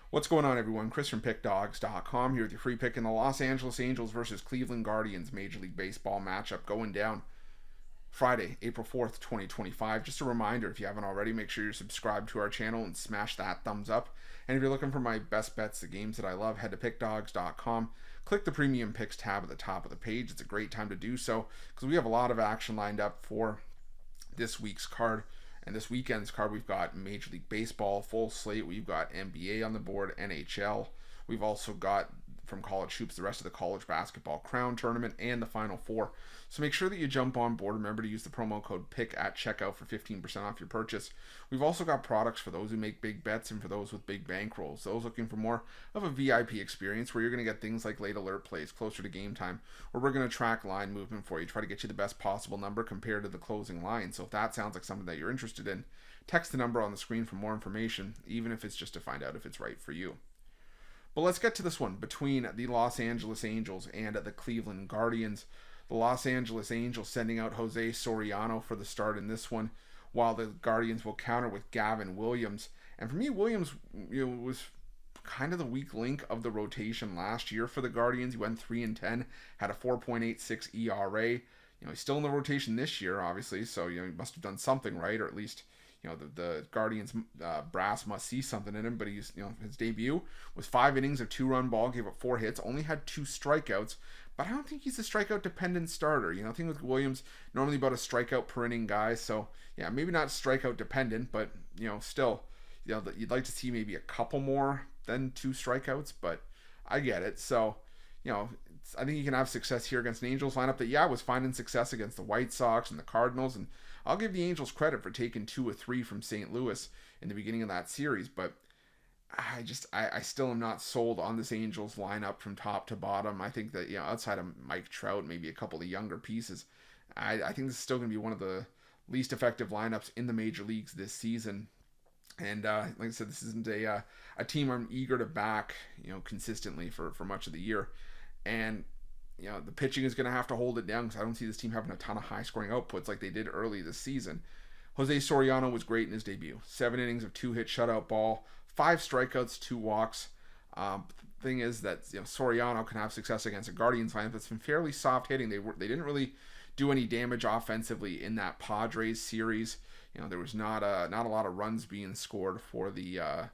What's going on, everyone? Chris from Pickdawgz.com here with your free pick in the Los Angeles Angels versus Cleveland Guardians Major League Baseball matchup going down Friday, April 4th, 2025. Just a reminder, if you haven't already, make sure you're subscribed to our channel and smash that thumbs up. And if you're looking for my best bets, the games that I love, head to Pickdawgz.com. Click the Premium Picks tab at the top of the page. It's a great time to do so because we have a lot of action lined up for this week's card. And this weekend's card, we've got Major League Baseball, full slate. We've got NBA on the board, NHL. We've also got, from college hoops, the rest of the college basketball crown tournament and the Final Four. So make sure that you jump on board. Remember to use the promo code PICK at checkout for 15% off your purchase. We've also got products for those who make big bets and for those with big bankrolls. Those looking for more of a VIP experience where you're going to get things like late alert plays closer to game time, where we're going to track line movement for you, try to get you the best possible number compared to the closing line. So if that sounds like something that you're interested in, text the number on the screen for more information, even if it's just to find out if it's right for you. But let's get to this one between the Los Angeles Angels and the Cleveland Guardians. The Los Angeles Angels sending out Jose Soriano for the start in this one, while the Guardians will counter with Gavin Williams. And for me, Williams was kind of the weak link of the rotation last year for the Guardians. He went 3-10, had a 4.86 ERA. He's still in the rotation this year, obviously, so he must have done something right, or at least the Guardians brass must see something in him. But he's his debut was 5 innings of 2-run ball, gave up 4 hits, only had 2 strikeouts. But I don't think he's a strikeout dependent starter. I think with Williams, normally about a strikeout per inning guy. So yeah, maybe not strikeout dependent, but still, you'd like to see maybe a couple more than 2 strikeouts. But I get it. So I think he can have success here against an Angels lineup that was finding success against the White Sox and the Cardinals. And I'll give the Angels credit for taking 2 of 3 from St. Louis in the beginning of that series. But I still am not sold on this Angels lineup from top to bottom. I think that, outside of Mike Trout, maybe a couple of younger pieces, I think this is still going to be one of the least effective lineups in the major leagues this season. And like I said, this isn't a team I'm eager to back, consistently for much of the year. And the pitching is going to have to hold it down because I don't see this team having a ton of high-scoring outputs like they did early this season. Jose Soriano was great in his debut. 7 innings of 2-hit shutout ball, 5 strikeouts, 2 walks. Thing is that Soriano can have success against a Guardians lineup that's been fairly soft hitting. They didn't really do any damage offensively in that Padres series. There was not a lot of runs being scored for the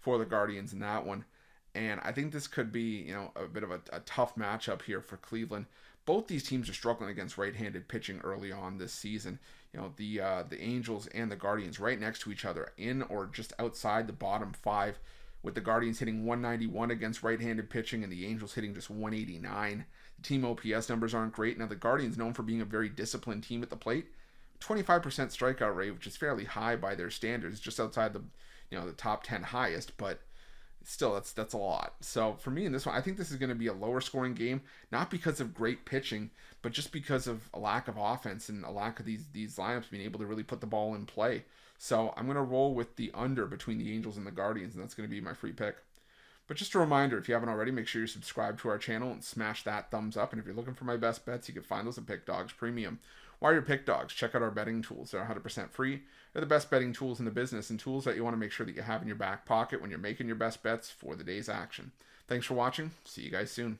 Guardians in that one. And I think this could be, a bit of a tough matchup here for Cleveland. Both these teams are struggling against right-handed pitching early on this season. The Angels and the Guardians right next to each other, in or just outside the bottom 5, with the Guardians hitting 191 against right-handed pitching and the Angels hitting just 189. The team OPS numbers aren't great. Now, the Guardians, known for being a very disciplined team at the plate, 25% strikeout rate, which is fairly high by their standards, just outside the top 10 highest, but still, that's a lot. So for me in this one, I think this is going to be a lower scoring game, not because of great pitching, but just because of a lack of offense and a lack of these lineups being able to really put the ball in play. So I'm going to roll with the under between the Angels and the Guardians, and that's going to be my free pick. But just a reminder, if you haven't already, make sure you're subscribed to our channel and smash that thumbs up. And if you're looking for my best bets, you can find those at Pick Dawgz Premium. While you're Pick Dawgz, check out our betting tools. They're 100% free. They're the best betting tools in the business and tools that you want to make sure that you have in your back pocket when you're making your best bets for the day's action. Thanks for watching. See you guys soon.